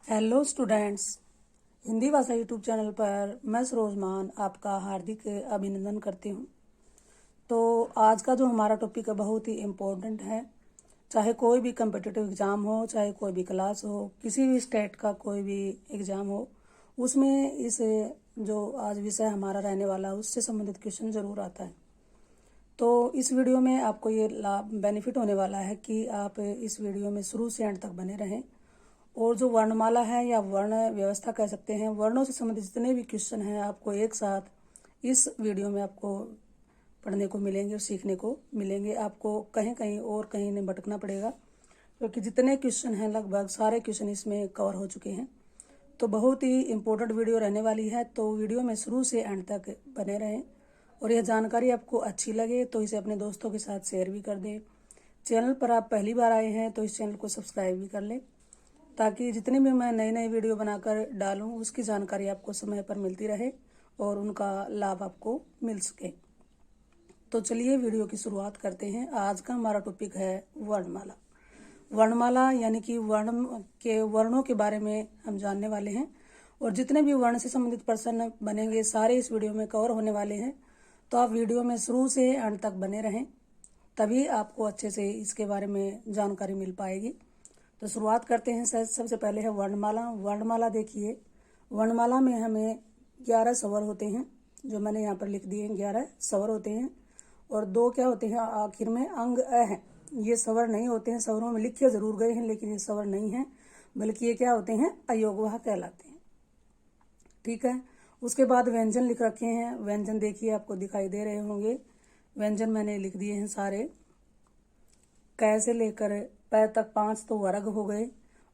Hello students, Hindi भाषा YouTube channel पर मैं सरोजमान आपका हार्दिक अभिनंदन करती हूँ। तो आज का जो हमारा टॉपिक है बहुत ही इम्पोर्टेंट है। चाहे कोई भी कम्पिटिटिव एग्ज़ाम हो, चाहे कोई भी क्लास हो, किसी भी स्टेट का कोई भी एग्ज़ाम हो, उसमें इस जो आज विषय हमारा रहने वाला है उससे संबंधित क्वेश्चन ज़रूर आता है। तो इस वीडियो में आपको ये लाभ बेनिफिट होने वाला है कि आप इस वीडियो में शुरू से एंड तक बने रहें। और जो वर्णमाला है या वर्ण व्यवस्था कह सकते हैं, वर्णों से संबंधित जितने भी क्वेश्चन हैं आपको एक साथ इस वीडियो में आपको पढ़ने को मिलेंगे और सीखने को मिलेंगे। आपको कहीं कहीं और कहीं नहीं भटकना पड़ेगा, क्योंकि जितने क्वेश्चन हैं लगभग सारे क्वेश्चन इसमें कवर हो चुके हैं। तो बहुत ही इम्पोर्टेंट वीडियो रहने वाली है, तो वीडियो में शुरू से एंड तक बने रहें। और यह जानकारी आपको अच्छी लगे तो इसे अपने दोस्तों के साथ शेयर भी कर दें। चैनल पर आप पहली बार आए हैं तो इस चैनल को सब्सक्राइब भी कर लें, ताकि जितनी भी मैं नई नई वीडियो बनाकर डालूं उसकी जानकारी आपको समय पर मिलती रहे और उनका लाभ आपको मिल सके। तो चलिए वीडियो की शुरुआत करते हैं। आज का हमारा टॉपिक है वर्णमाला। वर्णमाला यानी कि वर्णों के बारे में हम जानने वाले हैं, और जितने भी वर्ण से संबंधित प्रश्न बनेंगे सारे इस वीडियो में कवर होने वाले हैं। तो आप वीडियो में शुरू से अंत तक बने रहें, तभी आपको अच्छे से इसके बारे में जानकारी मिल पाएगी। तो शुरुआत करते हैं। सबसे पहले है वर्णमाला। वर्णमाला देखिए, वर्णमाला में हमें 11 स्वर होते हैं, जो मैंने यहाँ पर लिख दिए हैं। 11 स्वर होते हैं और 2 क्या होते हैं आखिर में, अंग अ हैं। ये स्वर नहीं होते हैं, स्वरों में लिखे जरूर गए हैं लेकिन ये स्वर नहीं है, बल्कि ये क्या होते हैं, अयोगवाह कहलाते हैं। ठीक है। उसके बाद व्यंजन लिख रखे हैं। व्यंजन देखिए आपको दिखाई दे रहे होंगे। व्यंजन मैंने लिख दिए हैं सारे। क से लेकर प तक 5 तो वर्ग हो गए।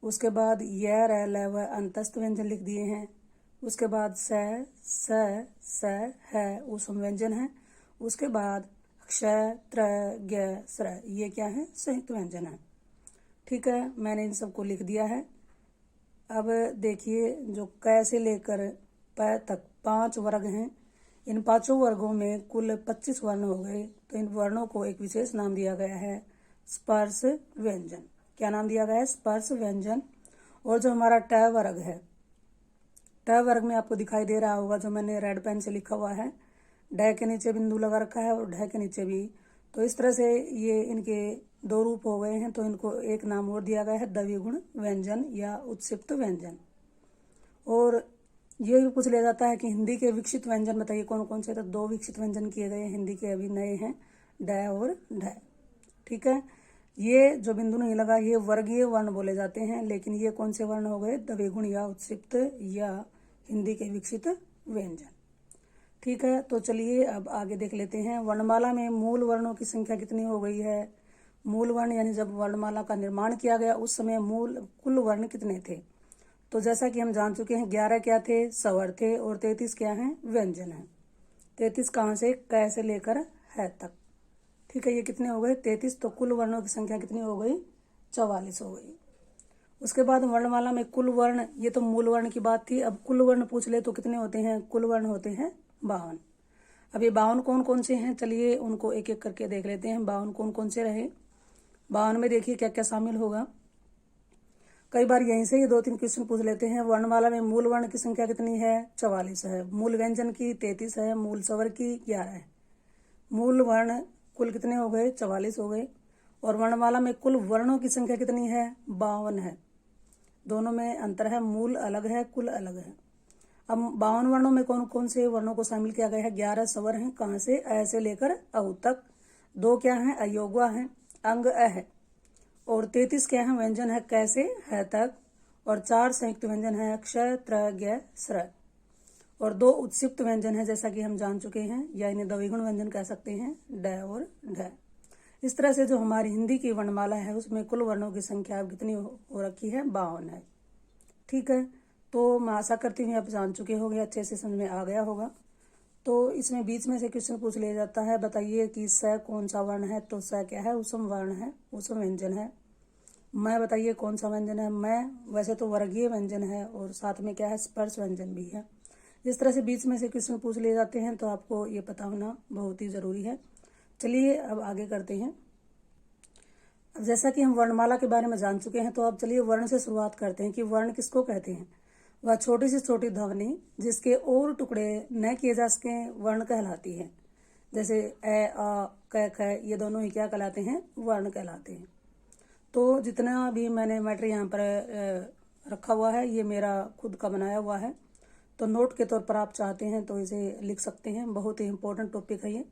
उसके बाद य र ल व अंतस्थ व्यंजन लिख दिए हैं। उसके बाद स है उसम व्यंजन है। उसके बाद क्ष त्र ग स्र, ये क्या है, संयुक्त व्यंजन है। ठीक है, मैंने इन सबको लिख दिया है। अब देखिए, जो क से लेकर प तक 5 वर्ग हैं, इन 5 वर्गों में कुल 25 वर्ण हो गए। तो इन वर्णों को एक विशेष नाम दिया गया है, स्पर्श व्यंजन। क्या नाम दिया गया है, स्पर्श व्यंजन। और जो हमारा ट वर्ग है, ट वर्ग में आपको दिखाई दे रहा होगा, जो मैंने रेड पेन से लिखा हुआ है, ड के नीचे बिंदु लगा रखा है और ढ के नीचे भी। तो इस तरह से ये इनके 2 रूप हो गए हैं। तो इनको एक नाम और दिया गया है, द्विगुण व्यंजन या उत्क्षिप्त व्यंजन। और ये भी पूछ लिया जाता है कि हिंदी के विकसित व्यंजन बताइए कौन कौन से। तो 2 विकसित व्यंजन किए गए हैं हिंदी के, अभी नए हैं, ड और ढ। ठीक है, ये जो बिंदु नहीं लगा ये वर्गीय वर्ण बोले जाते हैं, लेकिन ये कौन से वर्ण हो गए, द्विगुण या उत्क्षिप्त या हिंदी के विकसित व्यंजन। ठीक है, तो चलिए अब आगे देख लेते हैं। वर्णमाला में मूल वर्णों की संख्या कितनी हो गई है। मूल वर्ण यानी जब वर्णमाला का निर्माण किया गया उस समय कुल वर्ण कितने थे। तो जैसा कि हम जान चुके हैं, 11 क्या थे, स्वर थे, और 33 क्या हैं, व्यंजन है। 33 कहाँ से, क से लेकर है तक। ठीक है, ये कितने हो गए, 33। तो कुल वर्णों की संख्या कितनी हो गई, 44 हो गई। उसके बाद वर्णमाला में कुल वर्ण, ये तो मूल वर्ण की बात थी। अब कुल वर्ण पूछ ले तो कितने होते हैं, कुल वर्ण होते हैं 52। अब ये 52 कौन कौन से हैं, चलिए उनको एक एक करके देख लेते हैं। 52 कौन कौन से रहे। 52 में देखिए क्या क्या शामिल होगा। कई बार यहीं से ही 2-3 क्वेश्चन पूछ लेते हैं। वर्णमाला में मूल वर्ण की संख्या कितनी है, 44 है। मूल व्यंजन की 33 है। मूल स्वर की 11 है। मूल वर्ण कुल कितने हो गए, 44 हो गए। और वर्णमाला में कुल वर्णों की संख्या कितनी है, 52 है। दोनों में अंतर है, मूल अलग है, कुल अलग है। अब 52 वर्णों में कौन कौन से वर्णों को शामिल किया गया है, 11 स्वर हैं। कहाँ से, अ से लेकर औ तक। 2 क्या हैं, अयोगवा है, अंग अ है। और 33 क्या है, व्यंजन है, क से है तक। और 4 संयुक्त व्यंजन है, क्ष त्र ग स्र। और 2 उत्क्षिप्त व्यंजन है, जैसा कि हम जान चुके हैं, या इन्हें द्विगुण व्यंजन कह सकते हैं, ड और ढ। इस तरह से जो हमारी हिंदी की वर्णमाला है उसमें कुल वर्णों की संख्या अब कितनी हो रखी है, 52 है। ठीक है, तो मैं आशा करती हूँ आप जान चुके होंगे, अच्छे से समझ में आ गया होगा। तो इसमें बीच में से क्वेश्चन पूछ लिया जाता है, बताइए कि स कौन सा वर्ण है। तो स क्या है, उसम वर्ण है, उसम व्यंजन है। मैं बताइए कौन सा व्यंजन है। मैं वैसे तो वर्गीय व्यंजन है और साथ में क्या है, स्पर्श व्यंजन भी है। इस तरह से बीच में से क्वेश्चन पूछ लिए जाते हैं, तो आपको ये पता होना बहुत ही जरूरी है। चलिए अब आगे करते हैं। अब जैसा कि हम वर्णमाला के बारे में जान चुके हैं, तो अब चलिए वर्ण से शुरुआत करते हैं कि वर्ण किसको कहते हैं। वह छोटी से छोटी ध्वनि जिसके और टुकड़े न किए जा सकें वर्ण कहलाती है। जैसे ए, आ, क, ख, ये दोनों ही क्या कहलाते हैं, वर्ण कहलाते हैं। तो जितना भी मैंने मैटर यहाँ पर रखा हुआ है ये मेरा खुद का बनाया हुआ है, तो नोट के तौर पर आप चाहते हैं तो इसे लिख सकते हैं। बहुत ही इंपॉर्टेंट टॉपिक है ये।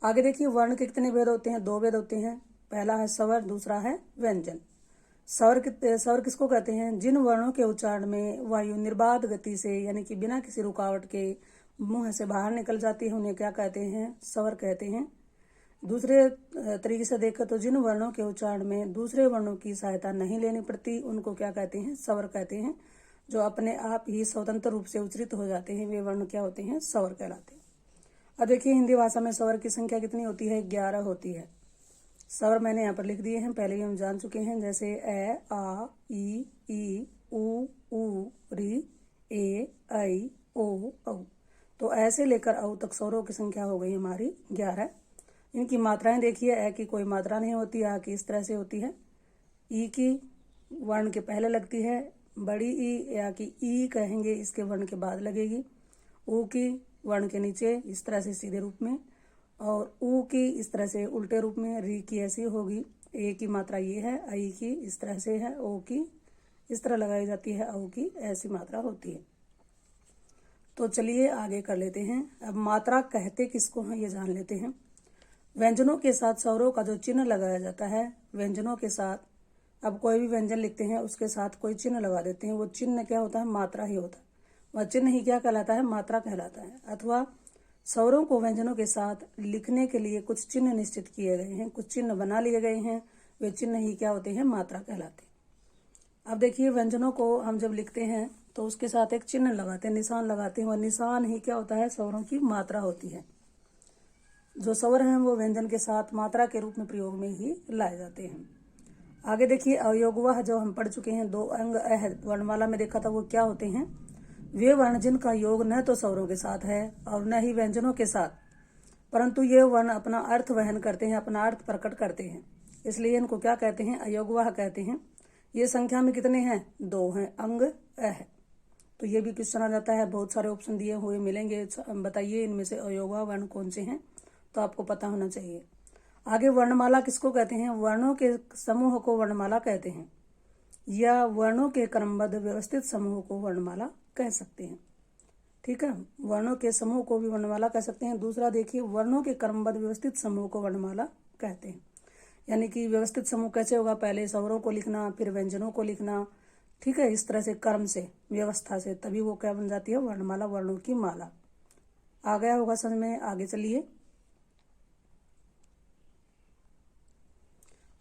आगे देखिए, वर्ण के कितने भेद होते हैं, 2 भेद होते हैं। पहला है स्वर, दूसरा है व्यंजन। स्वर किसको कहते हैं, जिन वर्णों के उच्चारण में वायु निर्बाध गति से यानी कि बिना किसी रुकावट के मुंह से बाहर निकल जाती है उन्हें क्या कहते हैं, स्वर कहते हैं। दूसरे तरीके से देखा तो जिन वर्णों के उच्चारण में दूसरे वर्णों की सहायता नहीं लेनी पड़ती उनको क्या कहते हैं, स्वर कहते हैं। जो अपने आप ही स्वतंत्र रूप से उच्चरित हो जाते हैं वे वर्ण क्या होते हैं, स्वर कहलाते हैं। अब देखिए, हिंदी भाषा में स्वर की संख्या कितनी होती है, 11 होती है। स्वर मैंने यहाँ पर लिख दिए हैं, पहले ही हम जान चुके हैं। जैसे ए, आ, ई, उ, री, ए, ऐ, ओ, औ। तो ऐसे लेकर औ तक स्वरों की संख्या हो गई हमारी 11। इनकी मात्राएं देखिए, ए की कोई मात्रा नहीं होती, आ की इस तरह से होती है। ई की वर्ण के पहले लगती है, बड़ी ई या की ई कहेंगे इसके वर्ण के बाद लगेगी। ऊ की वर्ण के नीचे इस तरह से सीधे रूप में, और ऊ की इस तरह से उल्टे रूप में। री की ऐसी होगी, ए की मात्रा ये है, आई की इस तरह से है, ओ की इस तरह लगाई जाती है, औ की ऐसी मात्रा होती है। तो चलिए आगे कर लेते हैं। अब मात्रा कहते किसको हैं ये जान लेते हैं। व्यंजनों के साथ स्वरों का जो चिन्ह लगाया जाता है, व्यंजनों के साथ अब कोई भी व्यंजन लिखते हैं उसके साथ कोई चिन्ह लगा देते हैं, वो चिन्ह क्या होता है, मात्रा ही होता है। वह चिन्ह ही क्या कहलाता है, मात्रा कहलाता है। अथवा स्वरों को व्यंजनों के साथ लिखने के लिए कुछ चिन्ह निश्चित किए गए हैं, कुछ चिन्ह बना लिए गए हैं, वे चिन्ह ही क्या होते हैं, मात्रा कहलाते हैं। अब देखिए, व्यंजनों को हम जब लिखते हैं तो उसके साथ एक चिन्ह लगाते हैं, निशान लगाते हैं, वह निशान ही क्या होता है, स्वरों की मात्रा होती है। जो स्वर हैं वो व्यंजन के साथ मात्रा के रूप में प्रयोग में ही लाए जाते हैं। आगे देखिए, अयोगवह जो हम पढ़ चुके हैं, 2 अंग वर्णमाला में देखा था, वो क्या होते हैं, वे वर्ण जिनका योग न तो स्वरों के साथ है और न ही व्यंजनों के साथ, परंतु ये वर्ण अपना अर्थ वहन करते हैं, अपना अर्थ प्रकट करते हैं, इसलिए इनको क्या कहते हैं, अयोगवाह कहते हैं। ये संख्या में कितने हैं, 2 हैं, अंग है। तो ये भी क्वेश्चन आ जाता है, बहुत सारे ऑप्शन दिए हुए मिलेंगे, बताइए इनमें से अयोगवाह वर्ण कौन से हैं, तो आपको पता होना चाहिए। आगे वर्णमाला किसको कहते हैं, वर्णों के समूह को वर्णमाला कहते हैं, या वर्णों के क्रमबद्ध व्यवस्थित समूह को वर्णमाला कह सकते हैं। ठीक है, वर्णों के समूह को भी वर्णमाला कह सकते हैं। दूसरा देखिए, वर्णों के क्रमबद्ध व्यवस्थित समूह को वर्णमाला कहते हैं। यानी कि व्यवस्थित समूह कैसे होगा, पहले स्वरों को लिखना, फिर व्यंजनों को लिखना, ठीक है, इस तरह से क्रम से, व्यवस्था से, तभी वो क्या बन जाती है, वर्णमाला, वर्णों की माला। आ गया होगा समझ में। आगे चलिए।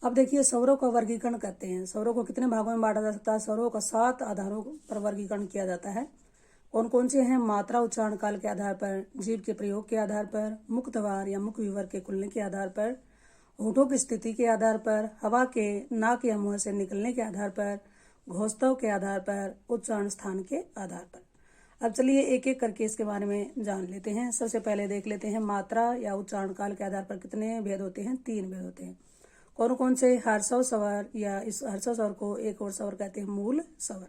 अब देखिए, स्वरों का वर्गीकरण करते हैं। स्वरों को कितने भागों में बांटा जा सकता है, स्वरों का 7 आधारों पर वर्गीकरण किया जाता है। कौन कौन से हैं, मात्रा उच्चारण काल के आधार पर, जीभ के प्रयोग के आधार पर, मुक्तवार या मुख विवर के खुलने के आधार पर, होठों की स्थिति के आधार पर, हवा के नाक या मुंह से निकलने के आधार पर, घोषताओं के आधार पर, उच्चारण स्थान के आधार पर। अब चलिए एक एक करके इसके बारे में जान लेते हैं। सबसे पहले देख लेते हैं मात्रा या उच्चारण काल के आधार पर कितने भेद होते हैं, 3 भेद होते हैं। कौन कौन से, हर्षव स्वर, या इस हर्षव स्वर को एक और स्वर कहते हैं, मूल स्वर,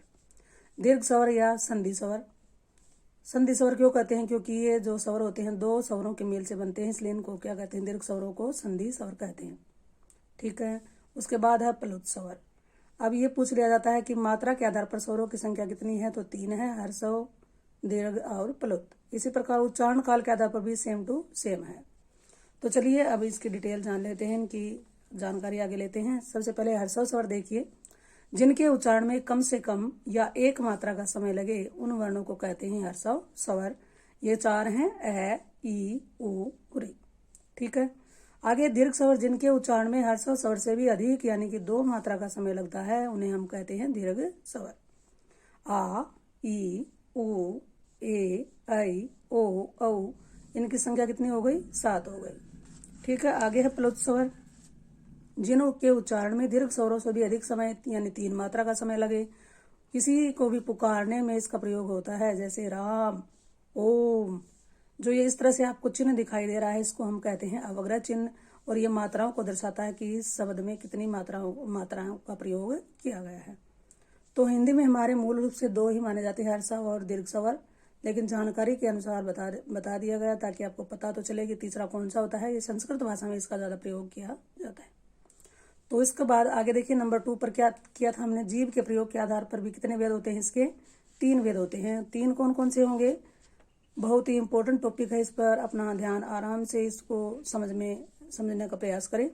दीर्घ स्वर या संधि स्वर। संधि स्वर क्यों कहते हैं, क्योंकि ये जो स्वर होते हैं 2 स्वरों के मेल से बनते हैं, इसलिए इनको क्या कहते हैं, दीर्घ स्वरों को संधि स्वर कहते हैं। ठीक है, उसके बाद है प्लुत स्वर। अब ये पूछ लिया जाता है कि मात्रा के आधार पर स्वरों की संख्या कितनी है, तो 3 है, हर्षव, दीर्घ और प्लुत। इसी प्रकार उच्चारण काल के आधार पर भी सेम टू सेम है। तो चलिए अब इसकी डिटेल जान लेते हैं, इनकी जानकारी आगे लेते हैं। सबसे पहले हर्षव स्वर देखिए, जिनके उच्चारण में कम से कम या एक मात्रा का समय लगे उन वर्णों को कहते हैं हर्षव स्वर। ये 4 हैं, ए, ई, उ, री। ठीक है, आगे दीर्घ स्वर, जिनके उच्चारण में हर्षव स्वर से भी अधिक यानी कि 2 मात्रा का समय लगता है उन्हें हम कहते हैं दीर्घ स्वर। आ, ई, उ, ए, ऐ, ओ, औ। इनकी संख्या कितनी हो गई, 7 हो गई। ठीक है, आगे है प्लुत स्वर, जिनके उच्चारण में दीर्घ स्वरों से भी अधिक समय यानी 3 मात्रा का समय लगे। किसी को भी पुकारने में इसका प्रयोग होता है, जैसे राम, ओम। जो ये इस तरह से आपको चिन्ह दिखाई दे रहा है इसको हम कहते हैं अवग्रह चिन्ह, और ये मात्राओं को दर्शाता है कि इस शब्द में कितनी मात्राओं का प्रयोग किया गया है। तो हिंदी में हमारे मूल रूप से दो ही माने जाते हैं, हर्ष और दीर्घ स्वर, लेकिन जानकारी के अनुसार बता दिया गया ताकि आपको पता तो चले कि तीसरा कौन सा होता है। ये संस्कृत भाषा में इसका ज़्यादा प्रयोग किया जाता है। तो इसके बाद आगे देखिए नंबर 2 पर क्या किया था हमने, जीव के प्रयोग के आधार पर भी कितने वेद होते हैं, इसके 3 वेद होते हैं। 3 कौन कौन से होंगे, बहुत ही इंपॉर्टेंट टॉपिक है, इस पर अपना ध्यान आराम से इसको समझने का प्रयास करें।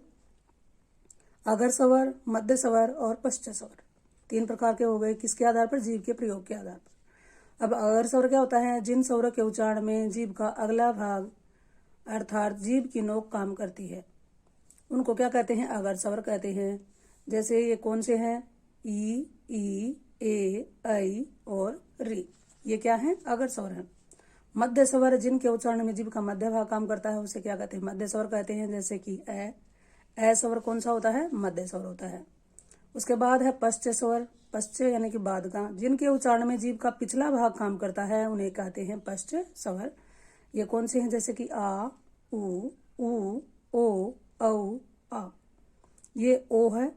अगर स्वर, मध्य स्वर और पश्च स्वर 3 प्रकार के हो गए, किसके आधार पर, जीव के प्रयोग के आधार पर। अब अगर स्वर क्या होता है, जिन स्वरों के उच्चारण में जीभ का अगला भाग अर्थात जीभ की नोक काम करती है उनको क्या कहते हैं, अगर स्वर कहते हैं। जैसे ये कौन से हैं, ई, ए, ऐ और री, ये क्या है, अगर स्वर है। मध्य स्वर, जिनके उच्चारण में जीभ का मध्य भाग काम करता है उसे क्या कहते हैं, मध्य स्वर कहते हैं। जैसे कि ए स्वर कौन सा होता है, मध्य स्वर होता है। उसके बाद है पश्च स्वर, पश्च यानी कि बाद का, जिनके उच्चारण में जीभ का पिछला भाग काम करता है उन्हें कहते हैं पश्च स्वर। ये कौन से हैं, जैसे कि आ, उ, ओ, औ, आ। ये ओ है,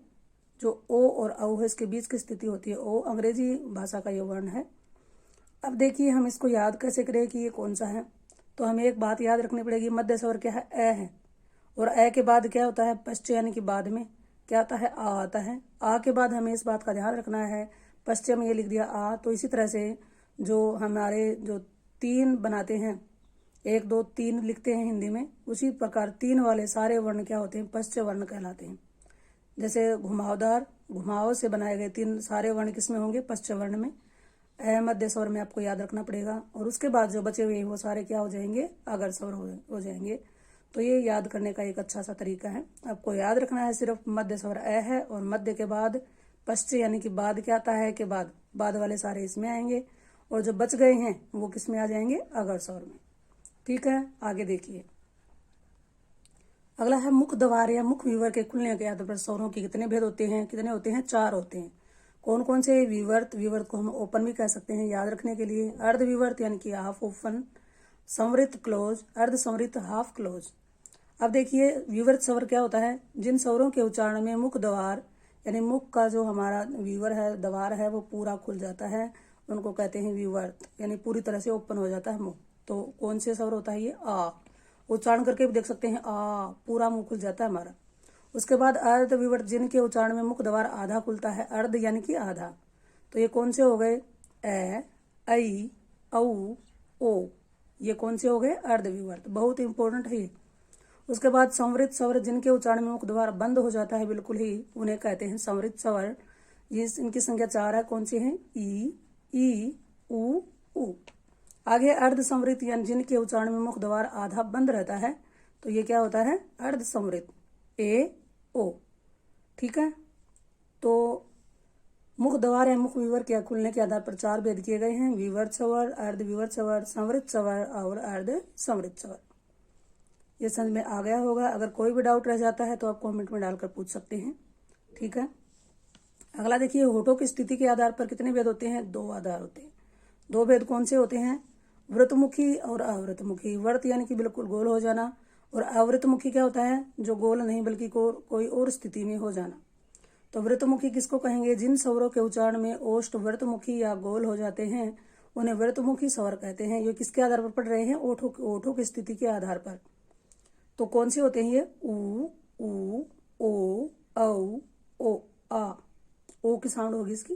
जो ओ और औ है इसके बीच की स्थिति होती है, ओ अंग्रेजी भाषा का ये वर्ण है। अब देखिए हम इसको याद कैसे करें कि ये कौन सा है, तो हमें एक बात याद रखनी पड़ेगी, मध्य स्वर क्या है, ए है, और ए के बाद क्या होता है, पश्च यानी कि बाद में क्या आता है, आ आता है। आ के बाद हमें इस बात का ध्यान रखना है, पश्चिम में ये लिख दिया आ, तो इसी तरह से जो हमारे जो 3 बनाते हैं, 1 2 3 लिखते हैं हिंदी में, उसी प्रकार 3 वाले सारे वर्ण क्या होते हैं, पश्च वर्ण कहलाते हैं। जैसे घुमावदार, घुमाव से बनाए गए 3 सारे वर्ण किसमें होंगे, पश्च वर्ण में। मध्य स्वर में आपको याद रखना पड़ेगा, और उसके बाद जो बचे हुए वो सारे क्या हो जाएंगे, अगर स्वर हो जाएंगे। तो ये याद करने का एक अच्छा सा तरीका है। आपको याद रखना है सिर्फ मध्य स्वर ए है, और मध्य के बाद पश्च यानी कि बाद क्या आता है, के बाद वाले सारे इसमें आएंगे, और जो बच गए हैं वो किस में आ जाएंगे, अगर स्वर में। ठीक है, आगे देखिए अगला है मुख द्वार या मुख विवर के खुलने के आधार पर स्वरों के कितने भेद होते हैं, कितने होते हैं, 4 होते हैं। कौन कौन से, विवर्त, विवर्त को हम ओपन भी कह सकते हैं याद रखने के लिए, अर्ध विवर्त यानी कि हाफ ओपन, संवृत क्लोज, अर्ध संवृत हाफ क्लोज। अब देखिए विवर्त स्वर क्या होता है, जिन स्वरों के उच्चारण में मुख द्वार यानी मुख का जो हमारा विवर है, द्वार है, वो पूरा खुल जाता है, उनको कहते हैं विवर्त, यानी पूरी तरह से ओपन हो जाता है मुख। तो कौन से स्वर होता है ये, आ, उच्चारण करके भी देख सकते हैं, आ, पूरा मुंह खुल जाता है हमारा। उसके बाद अर्ध विवर्त, जिनके उच्चारण में मुख द्वार आधा खुलता है, अर्ध यानी कि आधा, तो ये कौन से हो गए, ए, ऐ, औ, ओ, ये कौन से हो गए, अर्ध विवर्त, बहुत इंपॉर्टेंट है ये। उसके बाद संवृत स्वर, जिनके उच्चारण में मुख द्वार बंद हो जाता है बिल्कुल ही, उन्हें कहते हैं संवृत स्वर। ये इनकी संख्या 4 है, कौन सी है, ई, उ। आगे अर्ध संवृत यानी जिनके उच्चारण में मुख द्वार आधा बंद रहता है, तो ये क्या होता है, अर्ध संवृत, ए, ओ। ठीक है, तो मुख द्वार या मुख विवर के खुलने के आधार पर 4 भेद किए गए हैं, विवर्त स्वर, अर्ध विवर्त स्वर, संवृत स्वर और अर्ध संवृत स्वर। ये समझ में आ गया होगा। अगर कोई भी डाउट रह जाता है तो आप कमेंट में डालकर पूछ सकते हैं। ठीक है, अगला देखिए होठों की स्थिति के आधार पर कितने भेद होते हैं, 2 आधार होते हैं। 2 भेद कौन से होते हैं, वृतमुखी और अवृतमुखी। व्रत यानी कि बिल्कुल गोल हो जाना, और अवृतमुखी क्या होता है, जो गोल नहीं बल्कि कोई और स्थिति में हो जाना। तो वृतमुखी किसको कहेंगे, जिन स्वरों के उच्चारण में ओष्ठ वृतमुखी या गोल हो जाते हैं उन्हें वृतमुखी स्वर कहते हैं। ये किसके आधार पर पढ़ रहे हैं, ओठों की स्थिति के आधार पर। तो कौन से होते हैं ये, उ, ओ, औ, ओ, आ, ओ की साउंड होगी इसकी।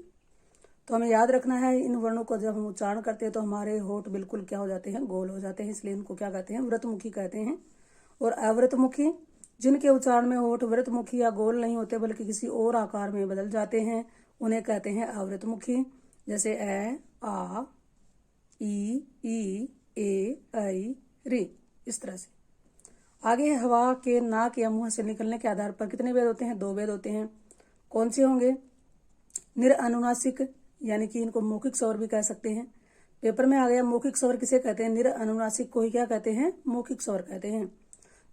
तो हमें याद रखना है, इन वर्णों को जब हम उच्चारण करते हैं तो हमारे होठ बिल्कुल क्या हो जाते हैं, गोल हो जाते हैं, इसलिए इनको क्या कहते हैं, वृतमुखी कहते हैं। और अवृतमुखी, जिनके उच्चारण में होठ वृतमुखी या गोल नहीं होते बल्कि किसी और आकार में बदल जाते हैं, उन्हें कहते हैं अवृतमुखी। जैसे ए, आ, ई, ए, ऐ, री, इस तरह से। आगे हवा के नाक या मुंह से निकलने के आधार पर कितने भेद होते हैं, 2 भेद होते हैं। कौन से होंगे, निरअनुनासिक यानी कि इनको मौखिक स्वर भी कह सकते हैं। पेपर में आ गया मौखिक स्वर किसे कहते हैं, निरअनुनासिक को ही क्या कहते हैं, मौखिक स्वर कहते हैं।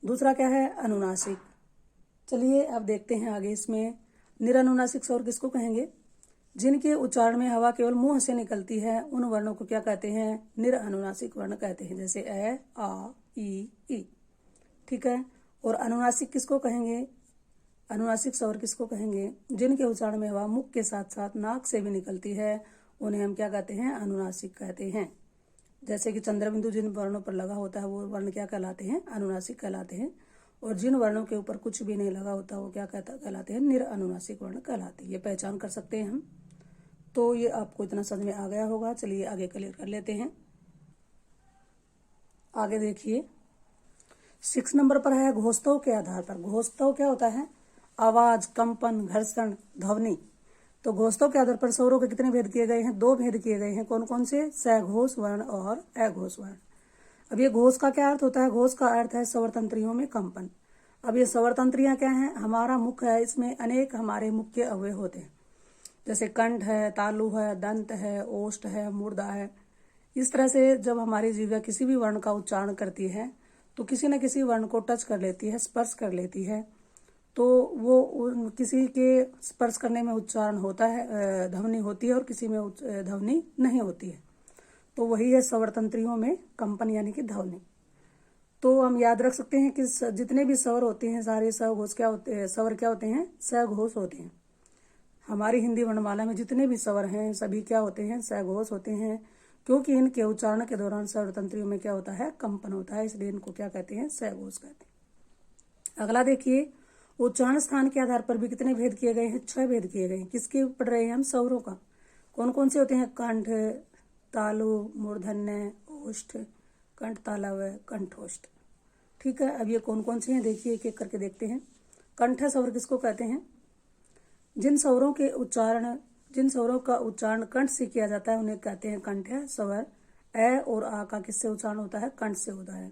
दूसरा क्या है, अनुनासिक। चलिए अब देखते हैं आगे इसमें निरअनुनासिक स्वर किसको कहेंगे, जिनके उच्चारण में हवा केवल मुंह से निकलती है उन वर्णों को क्या कहते हैं, निरअनुनासिक वर्ण कहते हैं। जैसे ए, आ, ई। ठीक है, और अनुनासिक किसको कहेंगे? अनुनासिक स्वर किसको कहेंगे? जिनके उच्चारण में हवा मुख के साथ साथ नाक से भी निकलती है, उन्हें हम क्या कहते हैं? अनुनासिक कहते हैं। जैसे कि चंद्रबिंदु जिन वर्णों पर लगा होता है वो वर्ण क्या कहलाते हैं? अनुनासिक कहलाते हैं। और जिन वर्णों के ऊपर कुछ भी नहीं लगा होता वो क्या कहलाते हैं? निरअनुनासिक वर्ण कहलाते हैं। ये पहचान कर सकते हैं हम। तो ये आपको इतना समझ में आ गया होगा। चलिए आगे क्लियर कर लेते हैं। आगे देखिए 6 नंबर पर है घोषतव के आधार पर। घोषतव क्या होता है? आवाज, कंपन, घर्षण, ध्वनि। तो घोषतव के आधार पर स्वरों के कितने भेद किए गए हैं? 2 भेद किए गए हैं। कौन कौन से? सघोष वर्ण और अघोष वर्ण। अब ये घोष का क्या अर्थ होता है? घोष का अर्थ है स्वर तंत्रियों में कंपन। अब ये स्वर तंत्रियां क्या हैं? हमारा मुख है, इसमें अनेक हमारे मुख्य अवयव होते हैं, जैसे कंठ है, तालु है, दंत है, ओष्ठ है, मूर्धा है। इस तरह से जब हमारी जीवा किसी भी वर्ण का उच्चारण करती है तो किसी न किसी वर्ण को टच कर लेती है, स्पर्श कर लेती है, तो वो किसी के स्पर्श करने में उच्चारण होता है, ध्वनि होती है, और किसी में ध्वनि नहीं होती है। तो वही है स्वर तंत्रियों में कंपन यानी कि ध्वनि। तो हम याद रख सकते हैं कि जितने भी स्वर होते हैं सारे सघोष क्या होते हैं? स्वर क्या होते हैं? सघोष होते हैं। हमारी हिंदी वर्णमाला में जितने भी स्वर हैं सभी क्या होते हैं? सघोष होते हैं, क्योंकि इनके उच्चारण के दौरान स्वर तंत्रियों में क्या होता है? कंपन होता है, इसलिए इनको क्या कहते हैं? सघोष कहते हैं। अगला देखिए उच्चारण स्थान के आधार पर भी कितने भेद किए गए हैं? 6 भेद किए गए हैं। किसके पढ़ रहे हैं हम? स्वरों का। कौन कौन से होते हैं? कंठ, तालु, मूर्धन्य, ओष्ठ, कंठ तालव, कंठोष्ठ। ठीक है, अब ये कौन कौन से हैं देखिए, एक एक करके देखते हैं। कंठ स्वर किसको कहते हैं? जिन स्वरों का उच्चारण कंठ से किया जाता है उन्हें कहते हैं कंठ स्वर। ए और आ का किससे उच्चारण होता है? कंठ से होता है।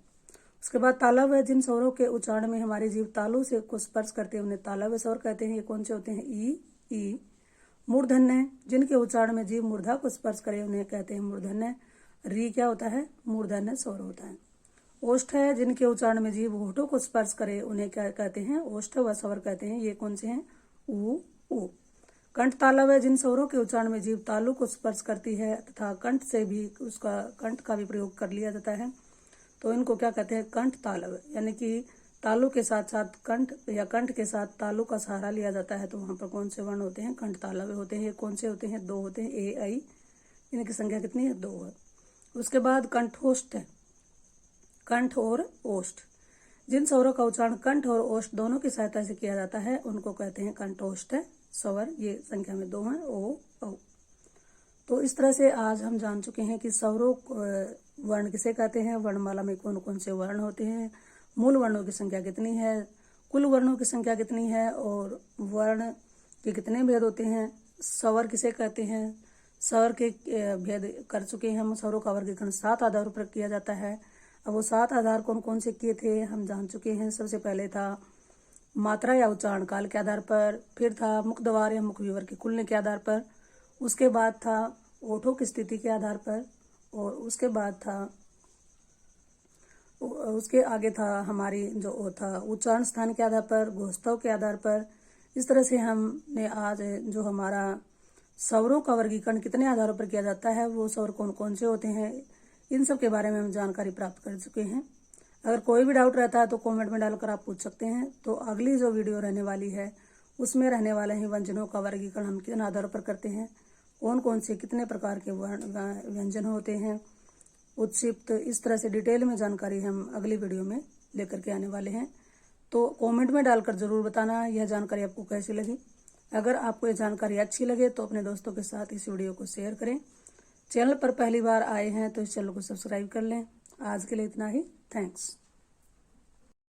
उसके बाद तालव है, जिन स्वरों के उच्चारण में हमारी जीभ तालु से को स्पर्श करते हैं उन्हें तालव्य स्वर कहते हैं। ये कौन से होते हैं? ई। मूर्धन्य, जिनके उच्चारण में जीभ मूर्धा को स्पर्श करे उन्हें कहते हैं मूर्धन्य। री क्या होता है? मूर्धन्य स्वर होता है। ओष्ठ है, जिनके उच्चारण में जीभ होठों को स्पर्श करे उन्हें क्या कहते हैं? ओष्ठ व स्वर कहते हैं। ये कौन से हैं? ऊ। कंठ तालव है, जिन स्वरों के उच्चारण में जीभ तालु को स्पर्श करती है तथा कंठ से भी उसका कंठ का भी प्रयोग कर लिया जाता है, तो इनको क्या कहते हैं? कंठ तालव। यानी कि तालु के साथ साथ कंठ या कंठ के साथ तालु का सहारा लिया जाता है, तो वहां पर कौन से वर्ण होते हैं? कंठ तालव होते हैं। ये कौन से होते हैं? 2 होते हैं, ए आई। इनकी संख्या कितनी है? 2 है। उसके बाद कंठोष्ठ है, कंठ और ओष्ठ। जिन स्वरों का उच्चारण कंठ और ओष्ठ दोनों की सहायता से किया जाता है उनको कहते हैं कंठोष्ठ स्वर। ये संख्या में 2 हैं, ओ औ। तो इस तरह से आज हम जान चुके हैं कि स्वरों वर्ण किसे कहते हैं, वर्णमाला में कौन कौन से वर्ण होते हैं, मूल वर्णों की संख्या कितनी है, कुल वर्णों की संख्या कितनी है, और वर्ण के कितने भेद होते हैं, स्वर किसे कहते हैं, स्वर के भेद कर चुके हैं हम। स्वरों का वर्गीकरण 7 आधारों पर किया जाता है। अब वो 7 आधार कौन कौन से किए थे हम जान चुके हैं। सबसे पहले था मात्रा या उच्चारण काल के आधार पर, फिर था मुख द्वार या मुख विवर के खुलने के आधार पर, उसके बाद था ओठों की स्थिति के आधार पर, और उसके बाद था उसके आगे था हमारी जो था उच्चारण स्थान के आधार पर, घोषतव के आधार पर। इस तरह से हमने आज जो हमारा स्वरों का वर्गीकरण कितने आधारों पर किया जाता है, वो स्वर कौन कौन से होते हैं, इन सब के बारे में हम जानकारी प्राप्त कर चुके हैं। अगर कोई भी डाउट रहता है तो कमेंट में डालकर आप पूछ सकते हैं। तो अगली जो वीडियो रहने वाली है उसमें रहने वाले हैं व्यंजनों का वर्गीकरण हम किन आधारों पर करते हैं, कौन कौन से कितने प्रकार के व्यंजन होते हैं, उत्क्षिप्त, इस तरह से डिटेल में जानकारी हम अगली वीडियो में लेकर के आने वाले हैं। तो कमेंट में डालकर ज़रूर बताना यह जानकारी आपको कैसी लगी। अगर आपको ये जानकारी अच्छी लगे तो अपने दोस्तों के साथ इस वीडियो को शेयर करें। चैनल पर पहली बार आए हैं तो इस चैनल को सब्सक्राइब कर लें। आज के लिए इतना ही। थैंक्स।